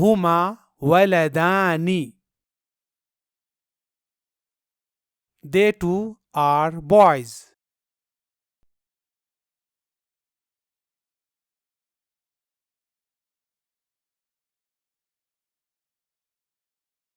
हुमा वलदानी, they two are boys.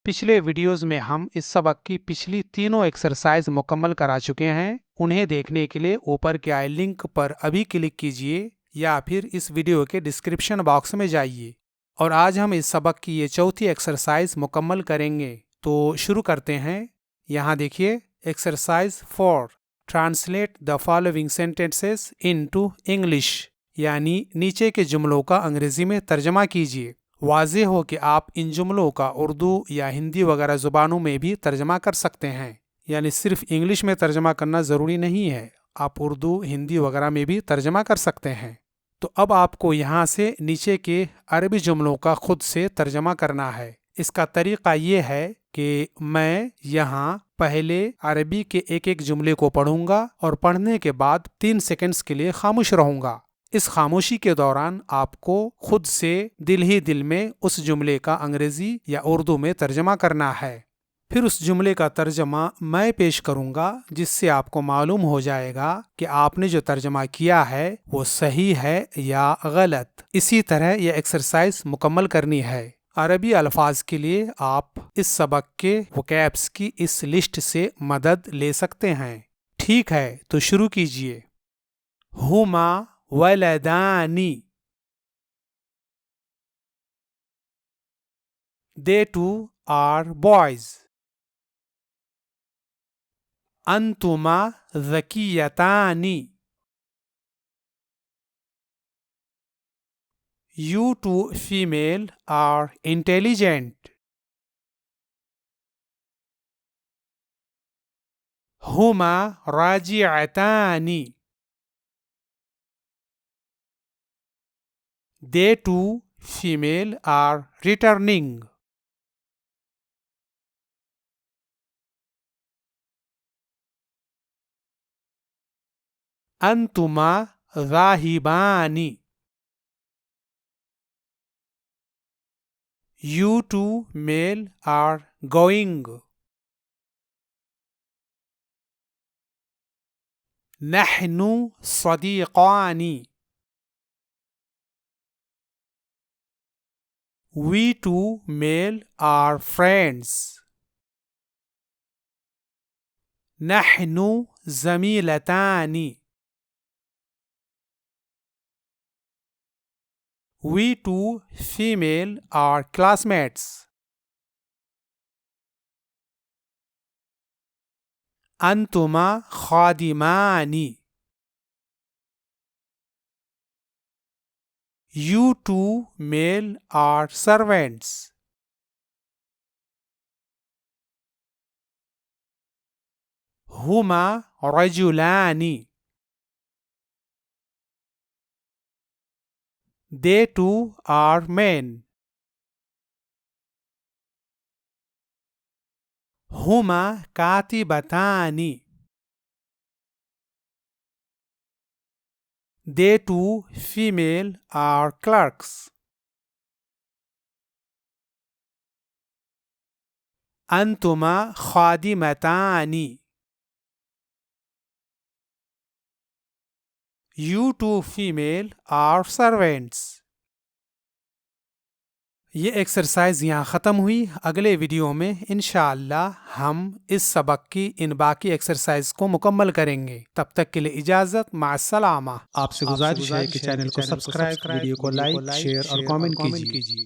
पिछले videos में हम इस सबक की पिछली तीनों एक्सरसाइज मुकम्मल करा चुके हैं। उन्हें देखने के लिए ऊपर के आई लिंक पर अभी क्लिक कीजिए या फिर इस वीडियो के डिस्क्रिप्शन बॉक्स में जाइए। और आज हम इस सबक की ये चौथी एक्सरसाइज मुकम्मल करेंगे। तो शुरू करते हैं। यहाँ देखिए exercise 4, translate the following sentences into English, यानी नीचे के जुमलों का अंग्रेजी में तर्जमा कीजिए। वाज़ेह हो कि आप इन जुमलों का उर्दू या हिंदी वगैरह ज़ुबानों में भी तर्जमा कर सकते हैं, यानी सिर्फ इंग्लिश में तर्जमा करना ज़रूरी नहीं है, आप उर्दू हिंदी वगैरह में भी तर्जमा कर सकते हैं। तो अब आपको यहाँ से नीचे के अरबी जुमलों का खुद से तर्जमा करना है। इसका तरीका ये है कि मैं यहाँ पहले अरबी के एक एक जुमले को पढ़ूंगा और पढ़ने के बाद 3 सेकंड्स के लिए खामोश रहूंगा। इस खामोशी के दौरान आपको खुद से दिल ही दिल में उस जुमले का अंग्रेजी या उर्दू में तर्जमा करना है। फिर उस जुमले का तर्जमा मैं पेश करूंगा, जिससे आपको मालूम हो जाएगा कि आपने जो तर्जमा किया है वो सही है या गलत। इसी तरह यह एक्सरसाइज मुकम्मल करनी है। अरबी अल्फाज के लिए आप इस सबक के वोकैब्स की इस लिस्ट से मदद ले सकते हैं। ठीक है, तो शुरू कीजिए। हुमा वलदानी, they two are boys. अंतुमा ज़कियतानी, you two female are intelligent. हुमा राजिअतानी, they two female are returning. अंतुमा ज़ाहिबानी, you two male are going. नहनु सदीक़ानी, we two male are friends. नहनु ज़मीलतानी, we two female are classmates. अंतुमा खादिमानी, you two male are servants. हुमा रजुलानी, they two are men. हुमा कातिबतानी, they two female are clerks. अंतुमा खादिमतानी, you two female are servants. ये एक्सरसाइज यहाँ ख़त्म हुई। अगले वीडियो में इंशाअल्लाह हम इस सबक की इन बाकी एक्सरसाइज को मुकम्मल करेंगे। तब तक के लिए इजाज़त, माअस्सलामा। आपसे गुजारिश है कि चैनल को सब्सक्राइब, वीडियो को लाइक, शेयर और कमेंट कीजिए।